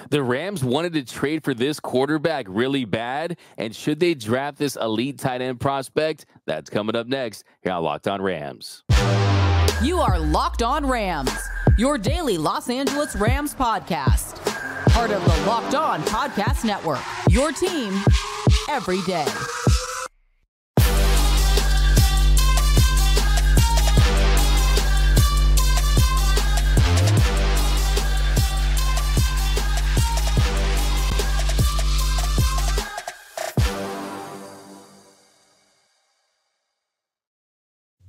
The Rams wanted to trade for this quarterback really bad, and should they draft this elite tight end prospect? That's coming up next here on Locked On Rams. You are Locked On Rams, your daily Los Angeles Rams podcast. Part of the Locked On Podcast Network, your team every day.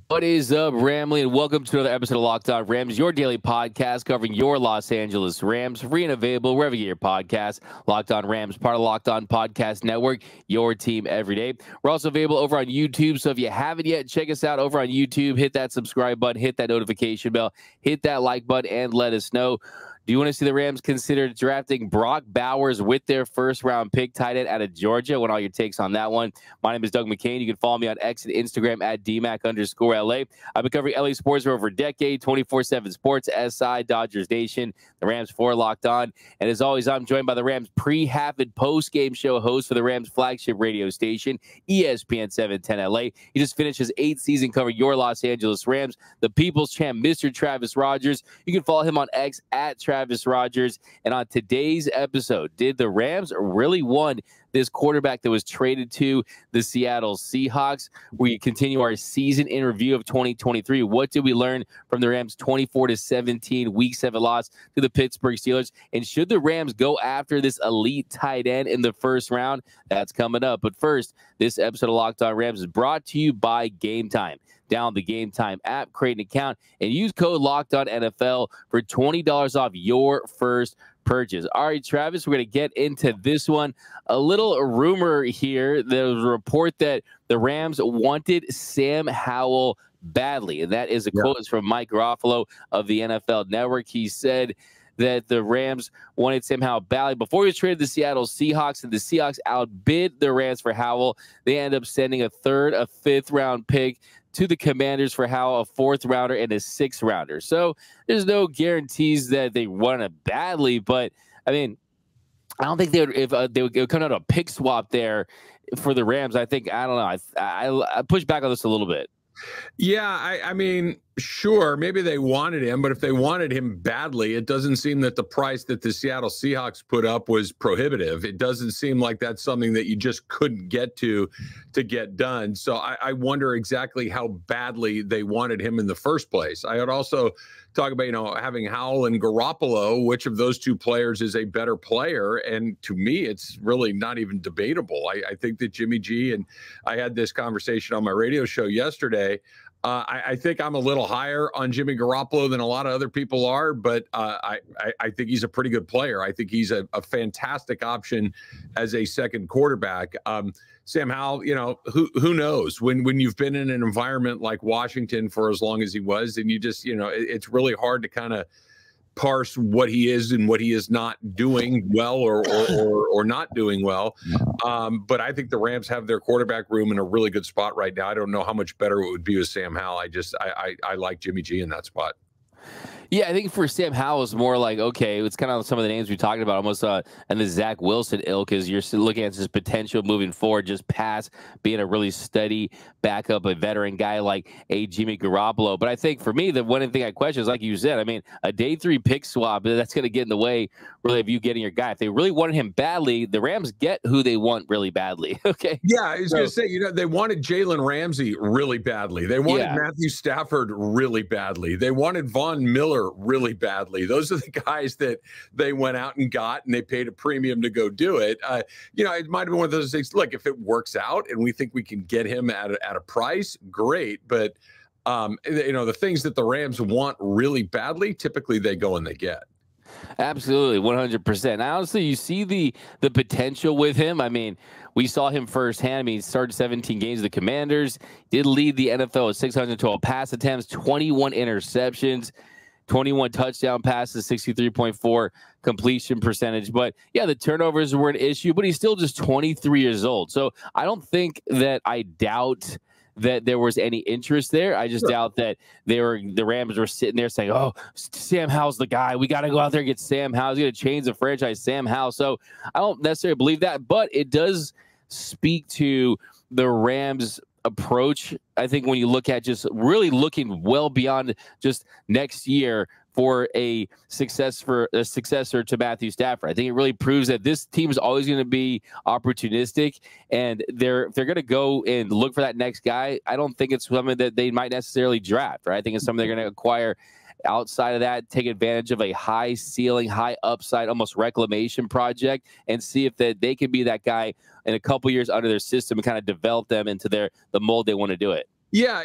What is up, Ramley, and welcome to another episode of Locked On Rams, your daily podcast covering your Los Angeles Rams, free and available wherever you get your podcasts. Locked On Rams, part of Locked On Podcast Network, your team every day. We're also available over on YouTube, so if you haven't yet, check us out over on YouTube. Hit that subscribe button, hit that notification bell, hit that like button, and let us know. Do you want to see the Rams consider drafting Brock Bowers with their first-round pick tight end out of Georgia? I want all your takes on that one. My name is Doug McCain. You can follow me on X and Instagram at DMAC_LA. I've been covering LA sports for over a decade, 24/7 Sports, SI, Dodgers Nation, the Rams 4 Locked On. And as always, I'm joined by the Rams pre-half and post-game show host for the Rams flagship radio station, ESPN 710 LA. He just finished his 8th season covering your Los Angeles Rams, the People's Champ, Mr. Travis Rogers. You can follow him on X at Travis Rogers. And on today's episode, did the Rams really want this quarterback that was traded to the Seattle Seahawks? We continue our season in review of 2023. What did we learn from the Rams' 24-17 Week 7 loss to the Pittsburgh Steelers? And should the Rams go after this elite tight end in the first round? That's coming up. But first, this episode of Locked On Rams is brought to you by Gametime. Download the Gametime app, create an account, and use code LOCKEDONNFL for $20 off your first purchase. All right, Travis, we're going to get into this one. A little rumor here. There was a report that the Rams wanted Sam Howell badly, and that is a quote from Mike Garofalo of the NFL Network. He said that the Rams wanted Sam Howell badly before he was traded to the Seattle Seahawks, and the Seahawks outbid the Rams for Howell. They end up sending a 5th-round pick to the Commanders for Howell, a 4th-rounder and a 6th-rounder. So there's no guarantees that they want it badly, but I mean, I don't think they would, if they would come out a pick swap there for the Rams. I don't know. I push back on this a little bit. Yeah, I mean, sure, maybe they wanted him, but if they wanted him badly, it doesn't seem that the price that the Seattle Seahawks put up was prohibitive. It doesn't seem like that's something that you just couldn't get to get done. So I wonder exactly how badly they wanted him in the first place. I would also talk about, having Howell and Garoppolo, which of those two players is a better player? And to me, it's really not even debatable. I think that Jimmy G, and I had this conversation on my radio show yesterday, I think I'm a little higher on Jimmy Garoppolo than a lot of other people are, but I think he's a pretty good player. I think he's a fantastic option as a second quarterback. Sam Howell, who knows? When you've been in an environment like Washington for as long as he was, and you just, it's really hard to kind of parse what he is and what he is not doing well or not doing well. But I think the Rams have their quarterback room in a really good spot right now. I don't know how much better it would be with Sam Howell. I like Jimmy G in that spot. Yeah, I think for Sam Howell, it's more like, okay, it's kind of some of the names we talked about, almost and the Zach Wilson ilk, is you're still looking at his potential moving forward, just past being a really steady backup, a veteran guy like a Jimmy Garoppolo. But I think for me, the one thing I question is, like you said, I mean, a day 3 pick swap, that's going to get in the way, really, of you getting your guy. If they really wanted him badly, the Rams get who they want really badly. Okay. Yeah, I was going to say, they wanted Jalen Ramsey really badly. They wanted Matthew Stafford really badly. They wanted Von Miller really badly. Those are the guys that they went out and got, and they paid a premium to go do it. It might have been one of those things. Look, if it works out and we think we can get him at a price, great. But the things that the Rams want really badly, typically they go and they get. Absolutely, 100%. Honestly, you see the potential with him. I mean, we saw him firsthand. I mean, he started 17 games with the Commanders, did lead the NFL with 612 pass attempts, 21 interceptions, 21 touchdown passes, 63.4 completion percentage. But yeah, the turnovers were an issue, but he's still just 23 years old. So I don't think that I doubt that there was any interest there. I just doubt that the Rams were sitting there saying, "Oh, Sam Howell's the guy. We got to go out there and get Sam Howell. He's going to change the franchise, Sam Howell." So I don't necessarily believe that, but it does speak to the Rams' approach. I think when you look at just really looking well beyond just next year for a successor to Matthew Stafford. I think it really proves that this team is always going to be opportunistic, and they're going to go and look for that next guy. I don't think it's something that they might necessarily draft, right? I think it's something they're going to acquire outside of that, take advantage of a high ceiling, high upside, almost reclamation project, and see if they can be that guy in a couple years under their system and kind of develop them into the mold they want to do it. Yeah,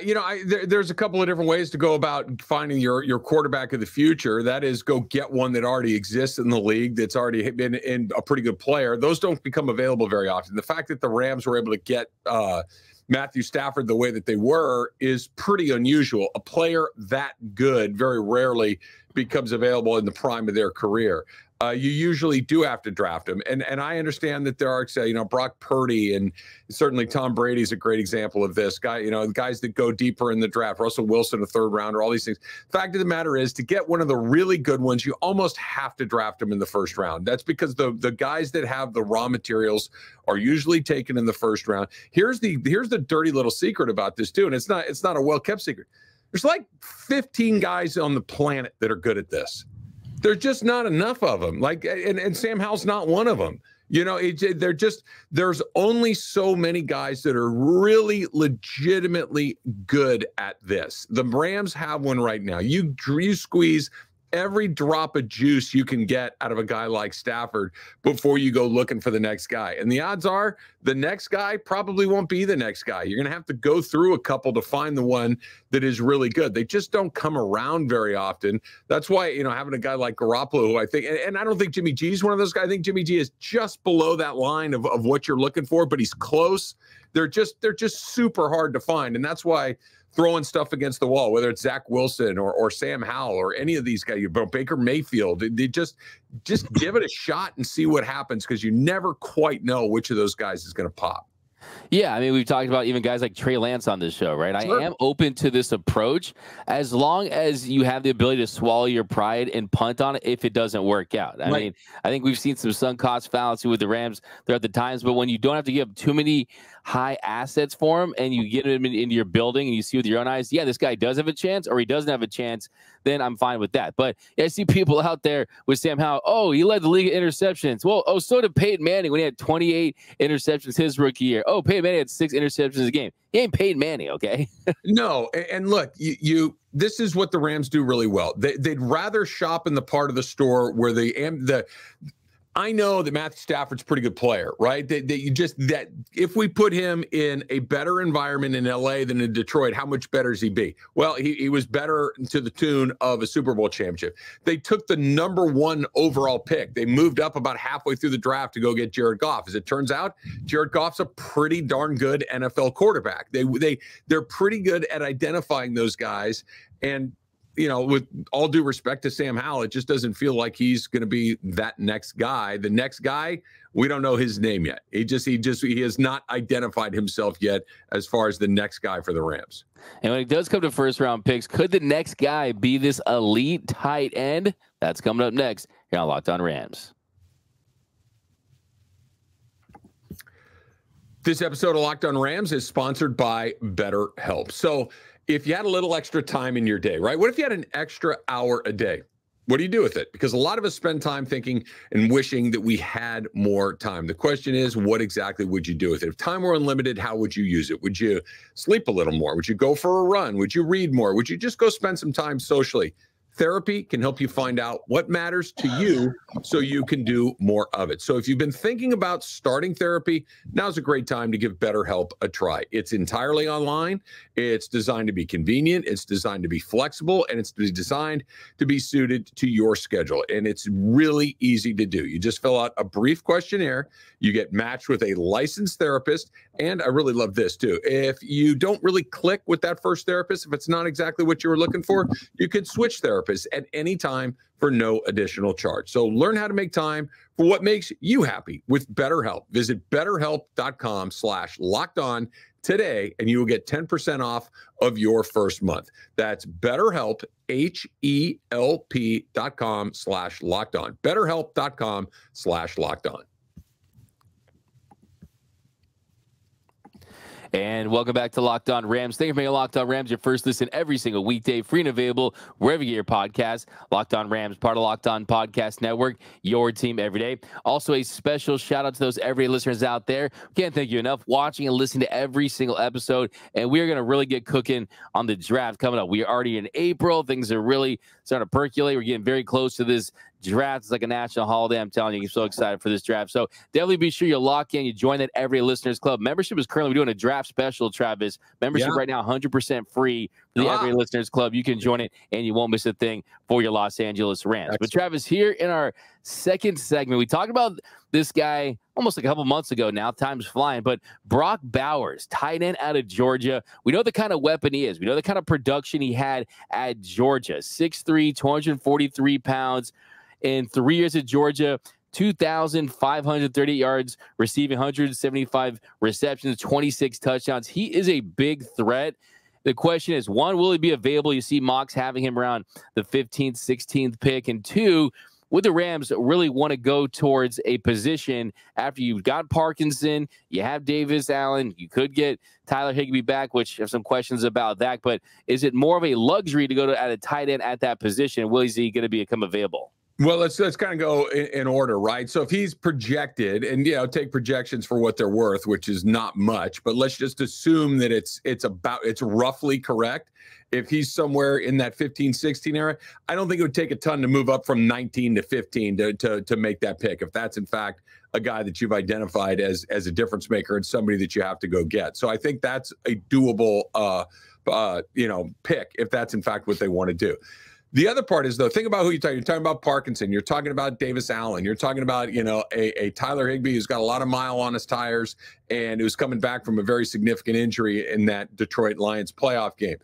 there's a couple of different ways to go about finding your quarterback of the future. That is, go get one that already exists in the league, that's already been in a pretty good player. Those don't become available very often. The fact that the Rams were able to get Matthew Stafford the way that they were is pretty unusual. A player that good very rarely becomes available in the prime of their career. You usually do have to draft him. And I understand that there are, Brock Purdy, and certainly Tom Brady's a great example of this guy, guys that go deeper in the draft, Russell Wilson, a third rounder, all these things. Fact of the matter is, to get one of the really good ones, you almost have to draft them in the first round. That's because the guys that have the raw materials are usually taken in the first round. Here's the dirty little secret about this too. And it's not a well-kept secret. There's like 15 guys on the planet that are good at this. There's just not enough of them. And Sam Howell's not one of them. There's only so many guys that are really legitimately good at this. The Rams have one right now. You squeeze every drop of juice you can get out of a guy like Stafford before you go looking for the next guy. And the odds are the next guy probably won't be the next guy. You're going to have to go through a couple to find the one that is really good. They just don't come around very often. That's why, having a guy like Garoppolo, who I think, and I don't think Jimmy G is one of those guys. I think Jimmy G is just below that line of what you're looking for, but he's close. They're just super hard to find. And that's why throwing stuff against the wall, whether it's Zach Wilson or Sam Howell or any of these guys, Baker Mayfield, they just give it a shot and see what happens, because you never quite know which of those guys is going to pop. Yeah, I mean, we've talked about even guys like Trey Lance on this show, right? Sure. I am open to this approach as long as you have the ability to swallow your pride and punt on it if it doesn't work out. I mean, I think we've seen some sunk cost fallacy with the Rams throughout the times, but when you don't have to give too many high assets for him and you get him into your building and you see with your own eyes, yeah, this guy does have a chance or he doesn't have a chance, then I'm fine with that. But yeah, I see people out there with Sam Howell. Oh, he led the league in interceptions. Well, so did Peyton Manning when he had 28 interceptions his rookie year. Oh, Peyton Manning had 6 interceptions a game. He ain't Peyton Manning, okay? No, and look, this is what the Rams do really well. They'd rather shop in the part of the store where I know that Matthew Stafford's a pretty good player, right? That if we put him in a better environment in LA than in Detroit, how much better does he be? Well, he was better to the tune of a Super Bowl championship. They took the #1 overall pick. They moved up about halfway through the draft to go get Jared Goff. As it turns out, Jared Goff's a pretty darn good NFL quarterback. They're pretty good at identifying those guys. And with all due respect to Sam Howell, it just doesn't feel like he's going to be that next guy. The next guy, we don't know his name yet. He has not identified himself yet as far as the next guy for the Rams. And when it does come to first round picks, could the next guy be this elite tight end? That's coming up next here on Locked On Rams. This episode of Locked On Rams is sponsored by BetterHelp. So if you had a little extra time in your day, right? What if you had an extra hour a day? What do you do with it? Because a lot of us spend time thinking and wishing that we had more time. The question is, what exactly would you do with it? If time were unlimited, how would you use it? Would you sleep a little more? Would you go for a run? Would you read more? Would you just go spend some time socially? Therapy can help you find out what matters to you so you can do more of it. So if you've been thinking about starting therapy, now's a great time to give BetterHelp a try. It's entirely online. It's designed to be convenient. It's designed to be flexible, and it's designed to be suited to your schedule. And it's really easy to do. You just fill out a brief questionnaire. You get matched with a licensed therapist. And I really love this too. If you don't really click with that first therapist, if it's not exactly what you were looking for, you could switch therapists at any time for no additional charge. So learn how to make time for what makes you happy with BetterHelp. Visit BetterHelp.com/LockedOn today, and you will get 10% off of your first month. That's BetterHelp, HELP.com/lockedon. BetterHelp.com/lockedon. And welcome back to Locked On Rams. Thank you for making Locked On Rams your first listen every single weekday, free and available wherever you get your podcast. Locked On Rams, part of Locked On Podcast Network, your team every day. Also, a special shout out to those everyday listeners out there. Can't thank you enough watching and listening to every single episode. And we are going to really get cooking on the draft coming up. We are already in April. Things are really starting to percolate. We're getting very close to this draft. It's like a national holiday. I'm telling you, I'm so excited for this draft. So definitely be sure you lock in. You join that Everyday Listeners Club. Membership is currently doing a draft special, Travis. Membership right now, 100% free for the Everyday Listeners Club. You can join it, and you won't miss a thing for your Los Angeles Rams. Excellent. But Travis, here in our second segment, we talked about this guy almost like a couple months ago now. Time's flying. But Brock Bowers, tight end out of Georgia. We know the kind of weapon he is. We know the kind of production he had at Georgia. 6'3", 243 pounds. In 3 years at Georgia, 2,530 yards, receiving 175 receptions, 26 touchdowns. He is a big threat. The question is, one, will he be available? You see mocks having him around the 15th, 16th pick. And two, would the Rams really want to go towards a position after you've got Parkinson, you have Davis Allen, you could get Tyler Higbee back, which I have some questions about that. But is it more of a luxury to go to at a tight end at that position? Will he going to become available? Well, let's kind of go in order, right? So if he's projected, and take projections for what they're worth, which is not much, but let's just assume that it's roughly correct. If he's somewhere in that 15, 16 area, I don't think it would take a ton to move up from 19 to 15 to make that pick. If that's in fact a guy that you've identified as a difference maker and somebody that you have to go get. So I think that's a doable, pick if that's in fact what they want to do. The other part is, though, think about who you're talking. You're talking about Parkinson. You're talking about Davis Allen. You're talking about, a Tyler Higbee who's got a lot of mile on his tires and who's coming back from a very significant injury in that Detroit Lions playoff game.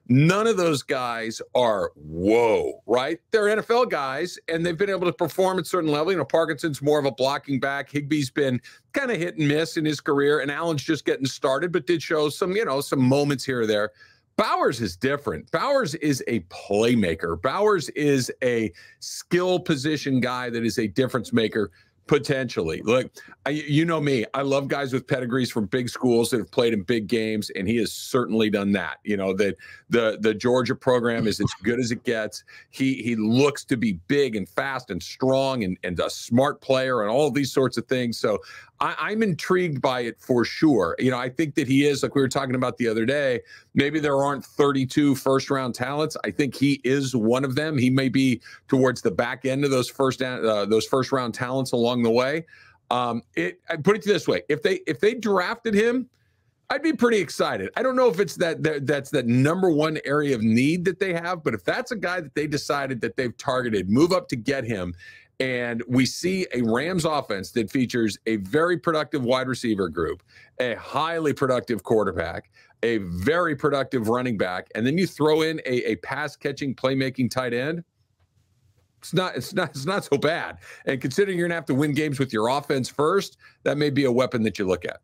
None of those guys are whoa, right? They're NFL guys, and they've been able to perform at a certain level. Parkinson's more of a blocking back. Higbee's been kind of hit and miss in his career, and Allen's just getting started, but did show some moments here or there. Bowers is different. Bowers is a playmaker. Bowers is a skill position guy that is a difference maker potentially. Look, you know me. I love guys with pedigrees from big schools that have played in big games, and he has certainly done that. The Georgia program is as good as it gets. He looks to be big and fast and strong and a smart player and all of these sorts of things. So I'm intrigued by it for sure. I think that he is, like we were talking about the other day, maybe there aren't 32 first-round talents. I think he is one of them. He may be towards the back end of those first-round talents along the way. I put it this way: if they drafted him, I'd be pretty excited. I don't know if it's that's that number one area of need that they have, but if that's a guy that they decided that they've targeted, move up to get him. And we see a Rams offense that features a very productive wide receiver group, a highly productive quarterback, a very productive running back, and then you throw in a pass-catching, playmaking tight end. It's not so bad. And considering you're going to have to win games with your offense first, that may be a weapon that you look at.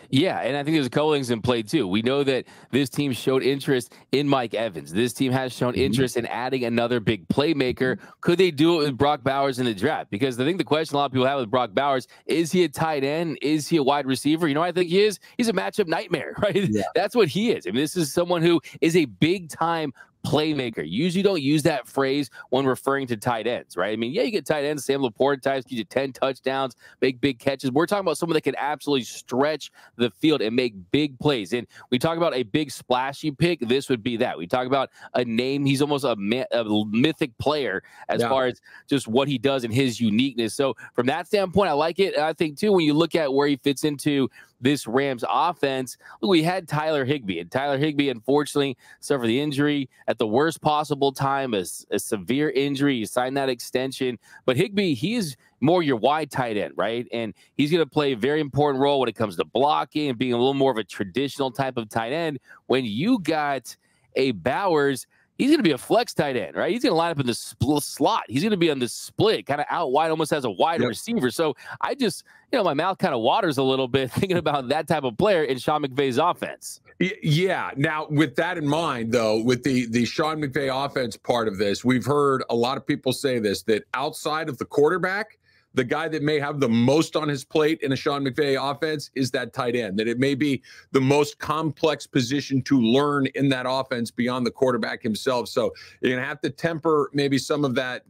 Yeah, and I think there's a couple things in play, too. We know that this team showed interest in Mike Evans. This team has shown interest in adding another big playmaker. Could they do it with Brock Bowers in the draft? Because I think the question a lot of people have with Brock Bowers, is he a tight end? Is he a wide receiver? I think he is. He's a matchup nightmare, right? Yeah. That's what he is. This is someone who is a big-time playmaker. Usually don't use that phrase when referring to tight ends, right? You get tight ends, Sam Laporte types, gives you 10 touchdowns, make big catches. We're talking about someone that can absolutely stretch the field and make big plays. And we talk about a big splashy pick, this would be that. We talk about a name, he's almost a mythic player as far as just what he does and his uniqueness. So from that standpoint, I like it. And I think, too, when you look at where he fits into this Rams offense, we had Tyler Higbee. And Tyler Higbee, unfortunately, suffered the injury at the worst possible time, a severe injury. He signed that extension. But Higbee, he is more your wide tight end, right? And he's going to play a very important role when it comes to blocking and being a little more of a traditional type of tight end. When you got a Bowers, he's going to be a flex tight end, right? He's going to line up in the slot. He's going to be on the split, kind of out wide, almost as a wide receiver. So I just, my mouth kind of waters a little bit thinking about that type of player in Sean McVay's offense. Yeah. Now, with that in mind, though, with the Sean McVay offense part of this, we've heard a lot of people say this, that outside of the quarterback, the guy that may have the most on his plate in a Sean McVay offense is that tight end, that it may be the most complex position to learn in that offense beyond the quarterback himself. So you're going to have to temper maybe some of that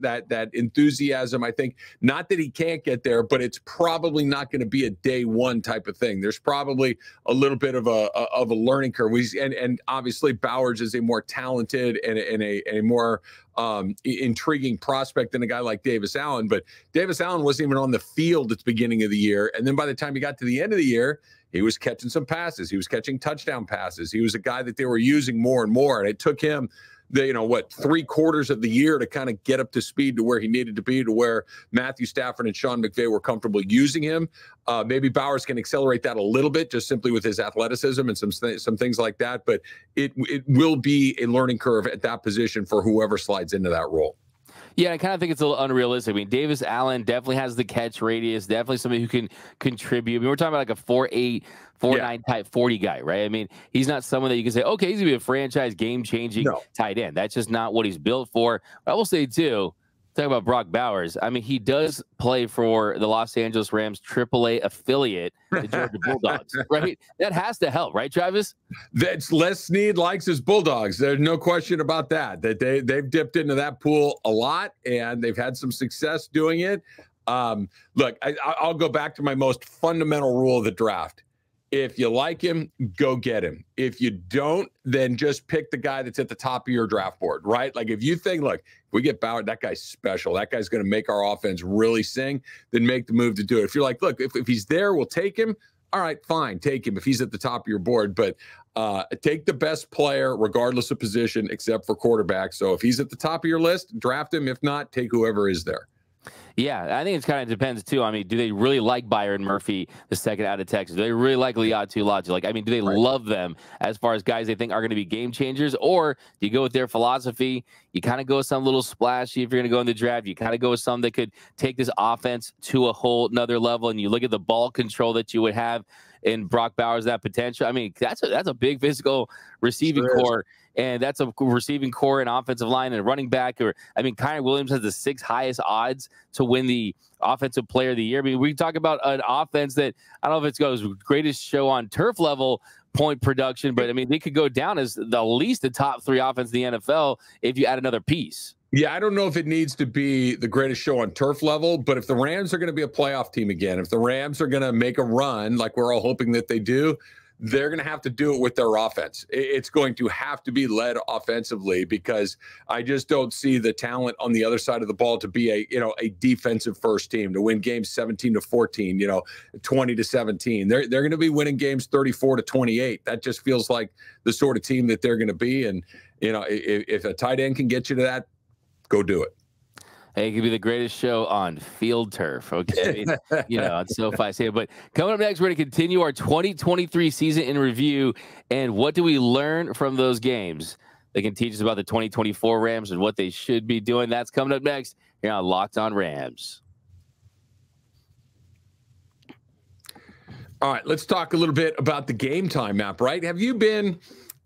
enthusiasm. I think not that he can't get there, but it's probably not going to be a day one type of thing. There's probably a little bit of a learning curve. And obviously Bowers is a more talented and a more intriguing prospect than a guy like Davis Allen, but Davis Allen wasn't even on the field at the beginning of the year. And then by the time he got to the end of the year, he was catching some passes. He was catching touchdown passes. He was a guy that they were using more and more. And it took him 3/4 of the year to kind of get up to speed to where he needed to be, to where Matthew Stafford and Sean McVay were comfortable using him. Maybe Bowers can accelerate that a little bit, just simply with his athleticism and some things like that. But it will be a learning curve at that position for whoever slides into that role. Yeah, I kind of think it's a little unrealistic. I mean, Davis Allen definitely has the catch radius, definitely somebody who can contribute. I mean, we're talking about like a 4'8", 4'9" type 40 guy, right? I mean, he's not someone that you can say, okay, he's going to be a franchise game-changing tight end. That's just not what he's built for. I will say, too, talk about Brock Bowers. I mean, he does play for the Los Angeles Rams AAA affiliate, the Georgia Bulldogs, right? That has to help, right, Travis? That's Les Snead likes his Bulldogs. There's no question about that. That they've dipped into that pool a lot, and they've had some success doing it. Look, I'll go back to my most fundamental rule of the draft. If you like him, go get him. If you don't, then just pick the guy that's at the top of your draft board, right? Like if you think, look, if we get Bauer, that guy's special. That guy's going to make our offense really sing, then make the move to do it. If you're like, look, if he's there, we'll take him. All right, fine, take him if he's at the top of your board. But take the best player, regardless of position, except for quarterback. So if he's at the top of your list, draft him. If not, take whoever is there. Yeah, I think it kind of depends, too. I mean, do they really like Byron Murphy, the second out of Texas? Do they really like Liatu Latu? Like, I mean, do they love them as far as guys they think are going to be game changers? Or do you go with their philosophy? You kind of go with some little splashy if you're going to go in the draft. You kind of go with some that could take this offense to a whole nother level. And you look at the ball control that you would have in Brock Bowers, that potential. I mean, that's a big physical receiving core. And that's a receiving core and offensive line and running back. Kyron Williams has the 6th highest odds to win the offensive player of the year. I mean, we talk about an offense that I don't know if it's goes greatest show on turf level point production, but I mean, they could go down as the least the top 3 offense in the NFL if you add another piece. Yeah, I don't know if it needs to be the greatest show on turf level, but if the Rams are going to be a playoff team again, if the Rams are going to make a run like we're all hoping that they do, they're going to have to do it with their offense. It's going to have to be led offensively, because I just don't see the talent on the other side of the ball to be a defensive first team to win games 17-14, 20-17. They're going to be winning games 34-28. That just feels like the sort of team that they're going to be. And, if a tight end can get you to that, go do it. Hey, it could be the greatest show on field turf, okay? On SoFi Stadium. But coming up next, we're going to continue our 2023 season in review. And what do we learn from those games? They can teach us about the 2024 Rams and what they should be doing. That's coming up next here on Locked On Rams. All right, let's talk a little bit about the Gametime app, right? Have you been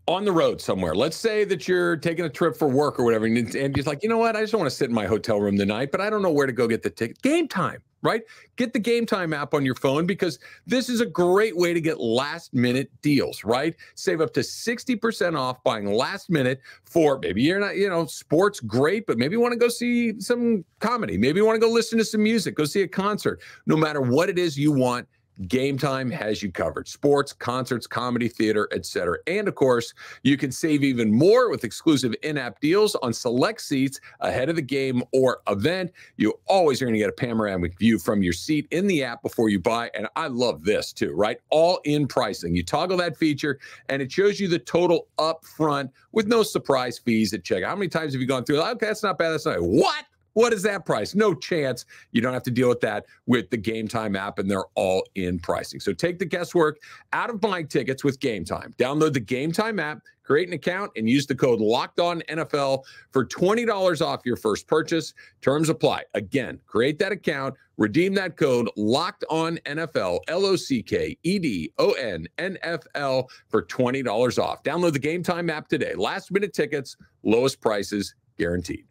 on the road somewhere? Let's say that you're taking a trip for work or whatever, and you're like, you know what? I just want to sit in my hotel room tonight, but I don't know where to go get the ticket. Gametime, right? Get the Gametime app on your phone, because this is a great way to get last-minute deals, right? Save up to 60% off buying last minute for, maybe you're not, sports, great, but maybe you want to go see some comedy. Maybe you want to go listen to some music, go see a concert. No matter what it is you want, Gametime has you covered. Sports, concerts, comedy, theater, etc. And of course, you can save even more with exclusive in-app deals on select seats ahead of the game or event. You always are going to get a panoramic view from your seat in the app before you buy. And I love this too, right? All-in pricing. You toggle that feature and it shows you the total up front with no surprise fees at checkout. How many times have you gone through? Okay, that's not bad. That's not what? What is that price? No chance. You don't have to deal with that with the Gametime app, and they're all in pricing. So take the guesswork out of buying tickets with Gametime. Download the Gametime app, create an account, and use the code LOCKEDONNFL for $20 off your first purchase. Terms apply. Again, create that account, redeem that code LOCKEDONNFL, LOCKEDONNFL for $20 off. Download the Gametime app today. Last minute tickets, lowest prices guaranteed.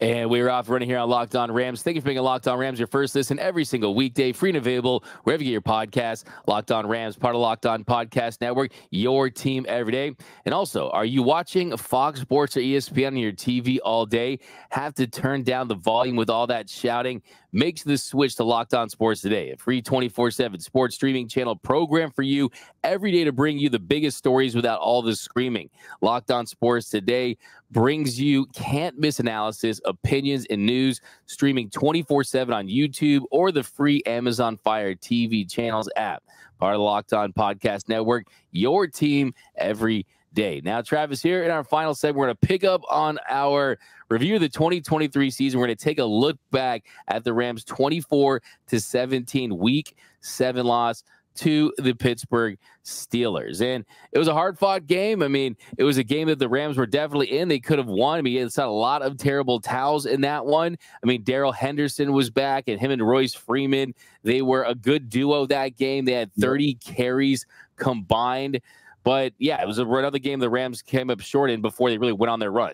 And we're off running here on Locked On Rams. Thank you for being a Locked On Rams, your first listen every single weekday, free and available wherever you get your podcast. Locked On Rams, part of Locked On Podcast Network, your team every day. And also, are you watching Fox Sports or ESPN on your TV all day? Have to turn down the volume with all that shouting? Make the switch to Locked On Sports today, a free 24/7 sports streaming channel program for you every day to bring you the biggest stories without all the screaming. Locked On Sports today brings you can't-miss analysis, opinions, and news, streaming 24/7 on YouTube or the free Amazon Fire TV channels app. Part of the Locked On Podcast Network, your team every day. Now, Travis, here in our final segment, we're going to pick up on our review of the 2023 season. We're going to take a look back at the Rams' 24-17 Week 7 loss to the Pittsburgh Steelers. And it was a hard-fought game. I mean, it was a game that the Rams were definitely in. They could have won. I mean, it's not a lot of terrible towels in that one. I mean, Darrell Henderson was back, and him and Royce Freeman, they were a good duo that game. They had 30 carries combined. But, yeah, it was another game the Rams came up short in before they really went on their run.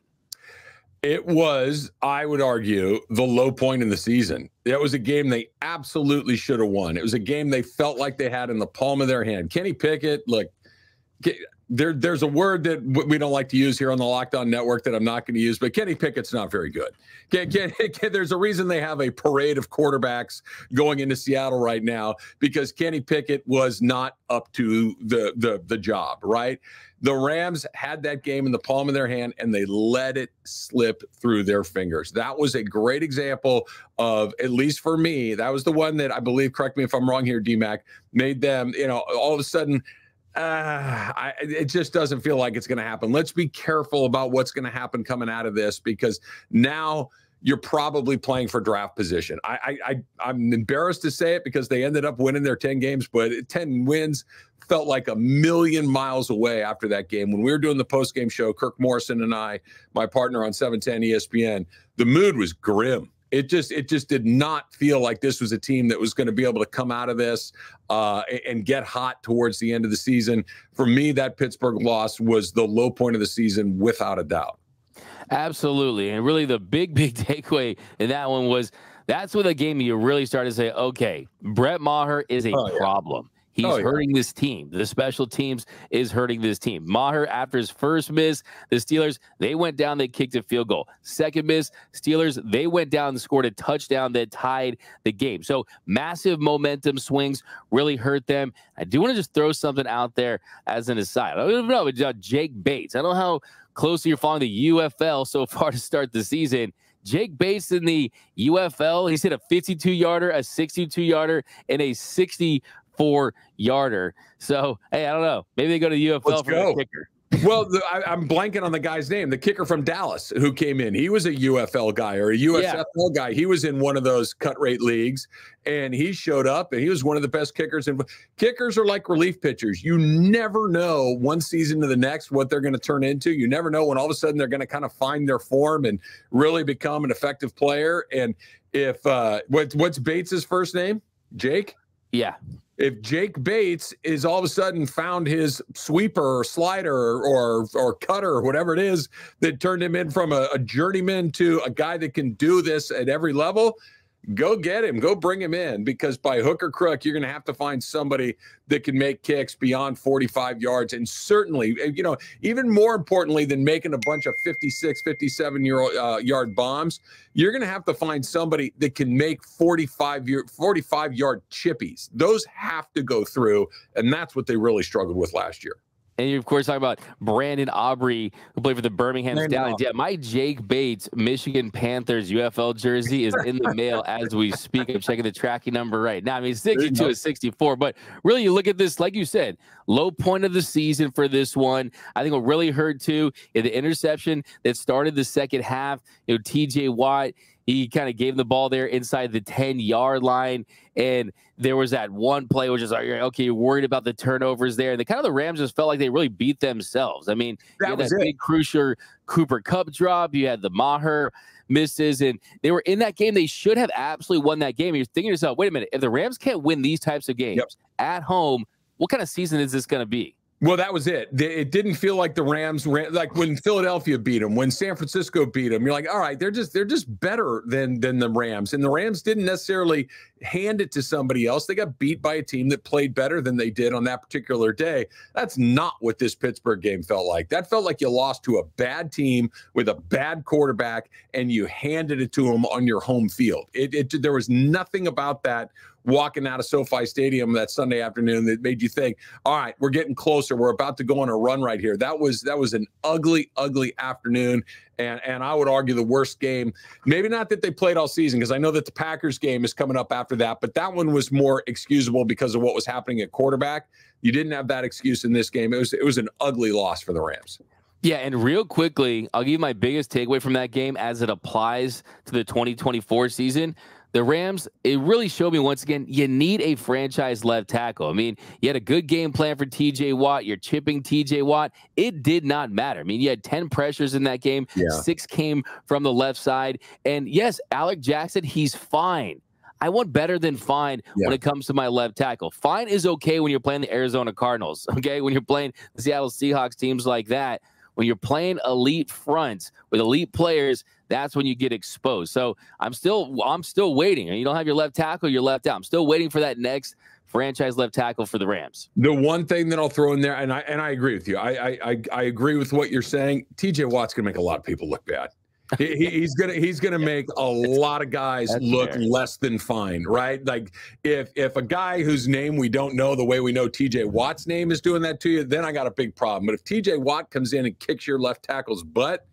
It was, I would argue, the low point in the season. It was a game they absolutely should have won. It was a game they felt like they had in the palm of their hand. Kenny Pickett, look, there's a word that we don't like to use here on the Locked On Network that I'm not going to use, but Kenny Pickett's not very good. There's a reason they have a parade of quarterbacks going into Seattle right now, because Kenny Pickett was not up to the job, right? The Rams had that game in the palm of their hand, and they let it slip through their fingers. That was a great example of, at least for me, that was the one that I believe, correct me if I'm wrong here, D-Mac, made them, all of a sudden, it just doesn't feel like it's going to happen. Let's be careful about what's going to happen coming out of this, because now you're probably playing for draft position. I'm embarrassed to say it because they ended up winning their 10 games, but 10 wins felt like a million miles away after that game. When we were doing the post-game show, Kirk Morrison and I, my partner on 710 ESPN, the mood was grim. It just did not feel like this was a team that was going to be able to come out of this and get hot towards the end of the season. For me, that Pittsburgh loss was the low point of the season, without a doubt. Absolutely. And really the big takeaway in that one was that's when the game you really started to say, okay, Brett Maher is a problem. He's hurting this team. The special teams is hurting this team. Maher, after his first miss, the Steelers, they went down, they kicked a field goal. Second miss, Steelers, they went down and scored a touchdown that tied the game. So massive momentum swings really hurt them. I do want to just throw something out there as an aside. I don't know about Jake Bates. I don't know how closely you're following the UFL so far to start the season. Jake Bates in the UFL, he's hit a 52-yarder, a 62-yarder, and a 64-yarder. So, hey, I don't know. Maybe they go to UFL for the kicker. Well, I'm blanking on the guy's name. The kicker from Dallas who came in. He was a UFL guy or a USFL guy. He was in one of those cut rate leagues, and he showed up, and he was one of the best kickers. And kickers are like relief pitchers. You never know one season to the next what they're going to turn into. You never know when all of a sudden they're going to kind of find their form and really become an effective player. And if what's Bates's first name? Jake? Yeah. If Jake Bates is all of a sudden found his sweeper or slider or cutter or whatever it is that turned him in from a journeyman to a guy that can do this at every level, go get him. Go bring him in, because by hook or crook, you're going to have to find somebody that can make kicks beyond 45 yards. And certainly, even more importantly than making a bunch of 56, 57-yard bombs, you're going to have to find somebody that can make 45-yard chippies. Those have to go through, and that's what they really struggled with last year. And you're, of course, talking about Brandon Aubrey, who played for the Birmingham Stallions. Yeah, my Jake Bates Michigan Panthers UFL jersey is in the mail as we speak. I'm checking the tracking number right now. I mean, 62 is 64. But really, you look at this, like you said, low point of the season for this one. I think what really hurt, too, is the interception that started the second half. You know, T.J. Watt, he kind of gave the ball there inside the 10-yard line. And there was that one play which is like, okay, you're worried about the turnovers there. The Rams just felt like they really beat themselves. I mean, you had that big crucial Cooper Kupp drop. You had the Maher misses, and they were in that game. They should have absolutely won that game. You're thinking to yourself, wait a minute, if the Rams can't win these types of games at home, what kind of season is this going to be? Well, that was it. It didn't feel like the Rams ran, like when Philadelphia beat them, when San Francisco beat them. You're like, all right, they're just better than the Rams. And the Rams didn't necessarily hand it to somebody else. They got beat by a team that played better than they did on that particular day. That's not what this Pittsburgh game felt like. That felt like you lost to a bad team with a bad quarterback, and you handed it to them on your home field. There was nothing about that walking out of SoFi Stadium that Sunday afternoon that made you think, all right, we're getting closer. We're about to go on a run right here. That was an ugly, ugly afternoon. And I would argue the worst game, maybe not that they played all season, because I know that the Packers game is coming up after that, but that one was more excusable because of what was happening at quarterback. You didn't have that excuse in this game. It was an ugly loss for the Rams. Yeah, and real quickly, I'll give you my biggest takeaway from that game as it applies to the 2024 season. The Rams, it really showed me once again, you need a franchise left tackle. I mean, you had a good game plan for T.J. Watt. You're chipping T.J. Watt. It did not matter. I mean, you had 10 pressures in that game. Yeah. 6 came from the left side. And yes, Alec Jackson, he's fine. I want better than fine when it comes to my left tackle. Fine is okay when you're playing the Arizona Cardinals, okay? When you're playing the Seattle Seahawks, teams like that. When you're playing elite fronts with elite players, that's when you get exposed. So I'm still waiting. And you don't have your left tackle, you're left out. I'm still waiting for that next franchise left tackle for the Rams. The one thing that I'll throw in there, and I agree with you. I agree with what you're saying. TJ Watt's gonna make a lot of people look bad. He's gonna make a lot of guys look less than fine, right? Like if a guy whose name we don't know the way we know TJ Watt's name is doing that to you, then I got a big problem. But if TJ Watt comes in and kicks your left tackle's butt,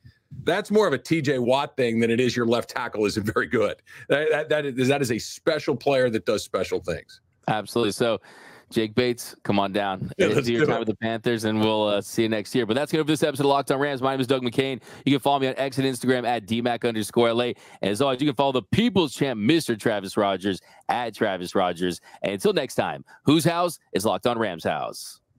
that's more of a TJ Watt thing than it is your left tackle isn't very good. That is a special player that does special things. Absolutely. So Jake Bates, come on down. It's your time with the Panthers, and we'll see you next year. But that's going to be this episode of Locked on Rams. My name is Doug McCain. You can follow me on X and Instagram at DMAC_LA. And as always, you can follow the People's Champ, Mr. Travis Rogers, at Travis Rogers. And until next time, whose house is Locked on Rams' house?